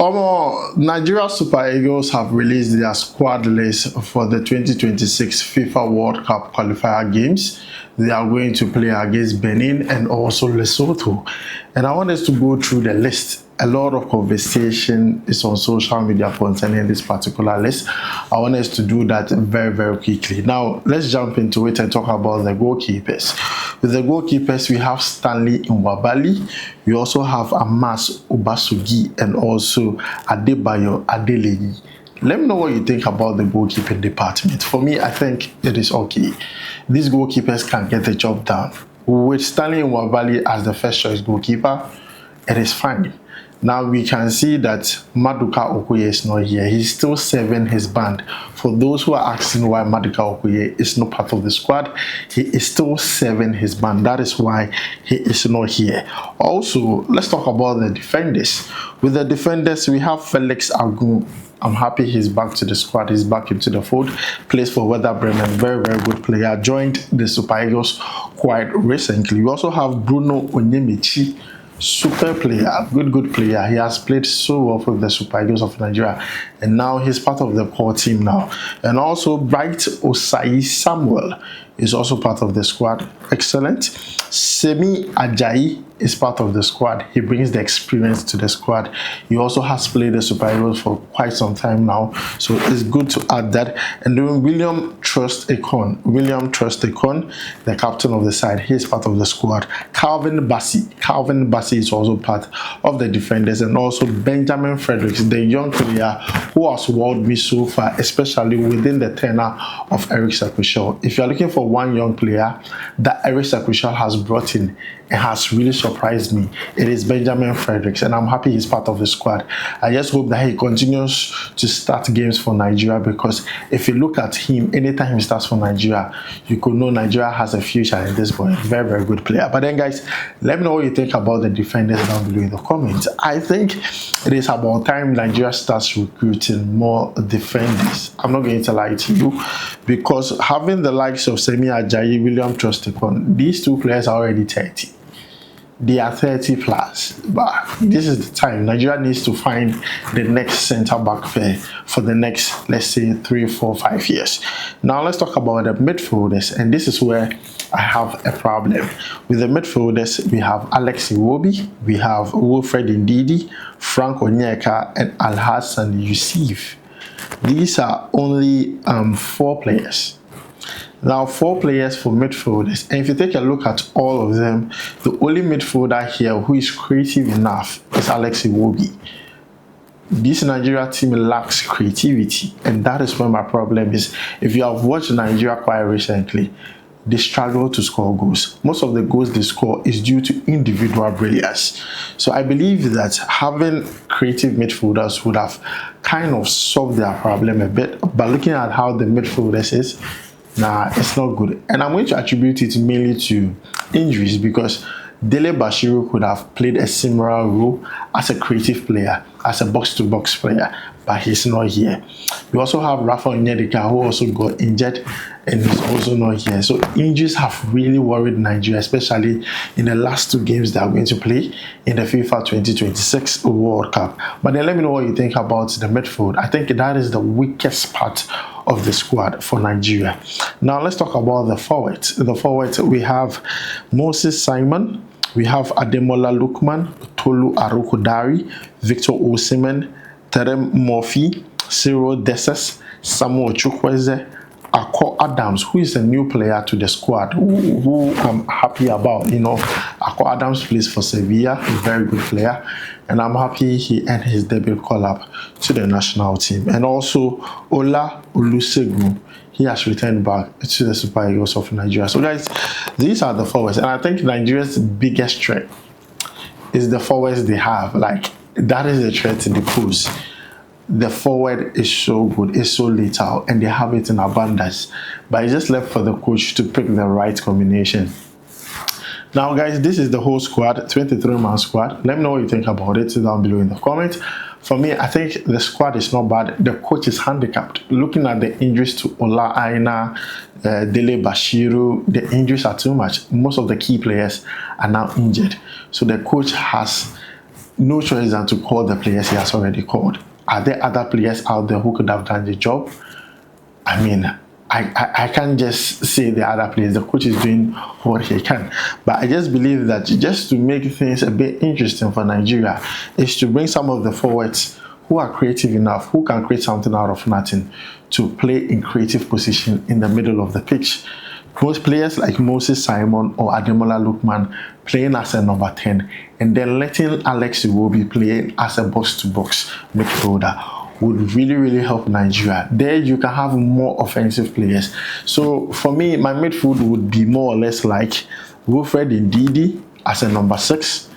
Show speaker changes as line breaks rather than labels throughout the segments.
Nigeria Super Eagles have released their squad list for the 2026 FIFA World Cup qualifier games. They are going to play against Benin and also Lesotho. And I want us to go through the list. A lot of conversation is on social media concerning this particular list. I want us to do that very, very quickly. Now, let's jump into it and talk about the goalkeepers. With the goalkeepers, we have Stanley Nwabali. We also have Amas Obasugi and also Adebayo Adeleye. Let me know what you think about the goalkeeping department. For me, I think it is okay. These goalkeepers can get the job done. With Stanley Nwabali as the first choice goalkeeper, it is fine. Now we can see that Maduka Okoye is not here. He's still serving his band. For those who are asking why Maduka Okoye is not part of the squad, he is still serving his band. That is why he is not here. Also, let's talk about the defenders. With the defenders, we have Felix Agun. I'm happy he's back to the squad. He's back into the fold. Plays for Werder Bremen. Very, very good player. Joined the Super Eagles quite recently. We also have Bruno Onyemichi. Super player, good player. He has played so well for the Super Eagles of Nigeria, and now he's part of the core team now. And also Bright Osai Samuel is also part of the squad. Excellent. Semi Ajayi is part of the squad. He brings the experience to the squad. He also has played the Super Eagles for quite some time now, so it's good to add that. And then William Trust Ekon, the captain of the side, he is part of the squad. Calvin Bassi is also part of the defenders, and also Benjamin Fredericks, the young player who has wowed me so far, especially within the tenure of Eric Sakushel. If you are looking for one young player that Eric Sakushel has brought in, it has really surprised me. It is Benjamin Fredericks, and I'm happy he's part of the squad. I just hope that he continues to start games for Nigeria, because if you look at him, anytime he starts for Nigeria, you could know Nigeria has a future in this boy. Very, very good player. But then, guys, let me know what you think about the defenders down below in the comments. I think it is about time Nigeria starts recruiting more defenders. I'm not going to lie to you, because having the likes of Semi Ajayi, William Trusticon, these two players are already 30. They are 30 plus, but this is the time Nigeria needs to find the next center back pair for the next, let's say, 3, 4, 5 years. Now let's talk about the midfielders, and this is where I have a problem. With the midfielders, we have Alex Iwobi, we have Wilfred Ndidi, Frank Onyeka, and Alhassan Yusuf. These are only 4 players. Now 4 players for midfielders, and if you take a look at all of them, the only midfielder here who is creative enough is Alex Iwobi. This Nigeria team lacks creativity, and that is where my problem is. If you have watched Nigeria quite recently, they struggle to score goals. Most of the goals they score is due to individual brilliance. So I believe that having creative midfielders would have kind of solved their problem a bit, but looking at how the midfielders is, nah, it's not good. And I'm going to attribute it mainly to injuries, because Dele Bashiru could have played a similar role as a creative player, as a box-to-box player, but he's not here. We also have Rafa Onyedika, who also got injured, and he's also not here. So injuries have really worried Nigeria, especially in the last 2 games they are going to play in the FIFA 2026 World Cup. But then let me know what you think about the midfield. I think that is the weakest part of the squad for Nigeria. Now let's talk about the forwards. The forwards, we have Moses Simon, we have Ademola Lookman, Tolu Arokodari, Victor Osimhen, Terem Murphy, Cyril Desses, Samuel Chukwueze, Akko Adams, who is a new player to the squad, who I'm happy about. You know, Akko Adams plays for Sevilla, a very good player, and I'm happy he earned his debut call-up to the national team. And also Ola Olusegun, he has returned back to the Super Eagles of Nigeria. So guys, these are the forwards, and I think Nigeria's biggest threat is the forwards they have. Like, that is the threat to the pose. The forward is so good, it's so lethal, and they have it in abundance. But it's just left for the coach to pick the right combination. Now, guys, this is the whole squad, 23-man squad. Let me know what you think about it down below in the comments. For me, I think the squad is not bad. The coach is handicapped. Looking at the injuries to Ola Aina, Dele Bashiru, the injuries are too much. Most of the key players are now injured. So the coach has no choice than to call the players he has already called. Are there other players out there who could have done the job? I mean, I can't just say the other players. The coach is doing what he can. But I just believe that just to make things a bit interesting for Nigeria is to bring some of the forwards who are creative enough, who can create something out of nothing, to play in creative position in the middle of the pitch. Most players like Moses Simon or Ademola Lookman playing as a number 10, and then letting Alex Iwobi play as a box-to-box midfielder would really help Nigeria. There you can have more offensive players. So for me, my midfield would be more or less like Wilfred Ndidi as a number 6,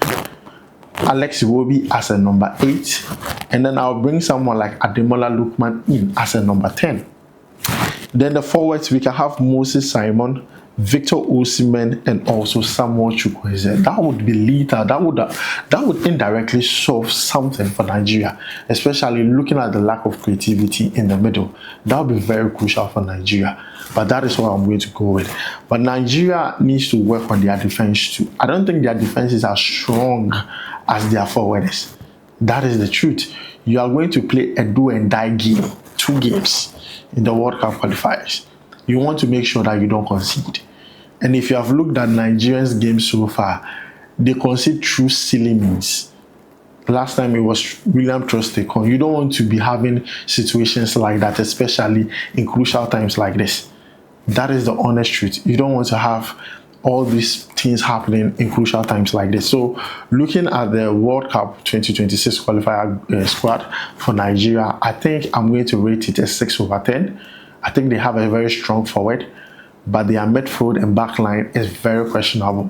Alex Iwobi as a number 8, and then I'll bring someone like Ademola Lookman in as a number 10. Then the forwards, we can have Moses Simon, Victor Osimhen, and also Samuel Chukwueze. That would be lethal. That would indirectly solve something for Nigeria, especially looking at the lack of creativity in the middle. That would be very crucial for Nigeria. But that is what I'm going to go with. But Nigeria needs to work on their defense too. I don't think their defense is as strong as their forwards. That is the truth. You are going to play a do and die game, 2 games in the World Cup qualifiers. You want to make sure that you don't concede. And if you have looked at Nigerians' games so far, they concede through silly means. Last time it was William Trostekon. You don't want to be having situations like that, especially in crucial times like this. That is the honest truth. You don't want to have all these things happening in crucial times like this. So looking at the World Cup 2026 qualifier squad for Nigeria, I think I'm going to rate it a 6/10. I think they have a very strong forward, but their midfield and back line is very questionable.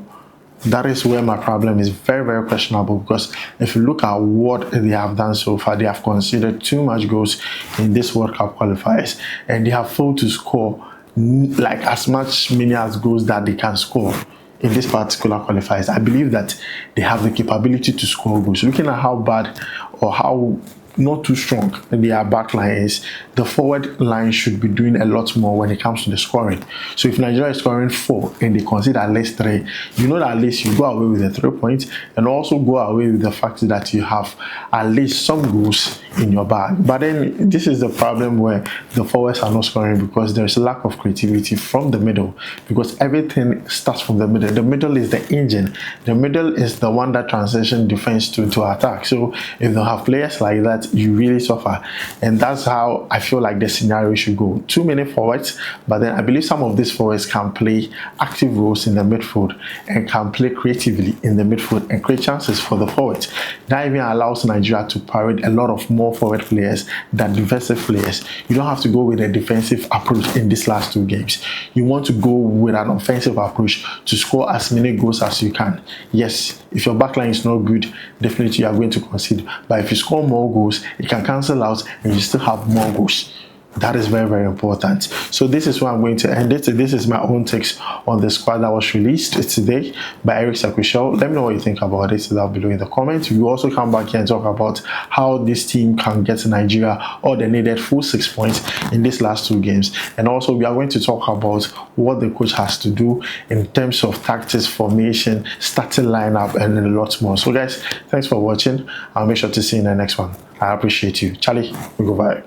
That is where my problem is very questionable, because if you look at what they have done so far, they have conceded too much goals in this World Cup qualifiers, and they have failed to score like as many as goals that they can score in this particular qualifiers. I believe that they have the capability to score goals. Looking at how bad or how not too strong their back line is, the forward line should be doing a lot more when it comes to the scoring. So if Nigeria is scoring 4 and they concede at least 3, you know that at least you go away with the 3 points, and also go away with the fact that you have at least some goals in your bag. But then this is the problem where the forwards are not scoring, because there's a lack of creativity from the middle, because everything starts from the middle. The middle is the engine. The middle is the one that transitions defense to attack. So if they have players like that, you really suffer. And that's how I feel like the scenario should go. Too many forwards, but then I believe some of these forwards can play active roles in the midfield and can play creatively in the midfield and create chances for the forwards. That even allows Nigeria to parade a lot of more forward players than defensive players. You don't have to go with a defensive approach in these last 2 games. You want to go with an offensive approach to score as many goals as you can. Yes, if your backline is not good, definitely you are going to concede. But if you score more goals, it can cancel out and you still have more goals. That is very important. So this is where I'm going to end it. This is my own takes on the squad that was released today by Eric Sakushel. Let me know what you think about it down below in the comments. We will also come back here and talk about how this team can get Nigeria all the needed full 6 points in these last 2 games. And also we are going to talk about what the coach has to do in terms of tactics, formation, starting lineup, and a lot more. So guys, thanks for watching. I'll make sure to see you in the next one. I appreciate you. Charlie, we go bye.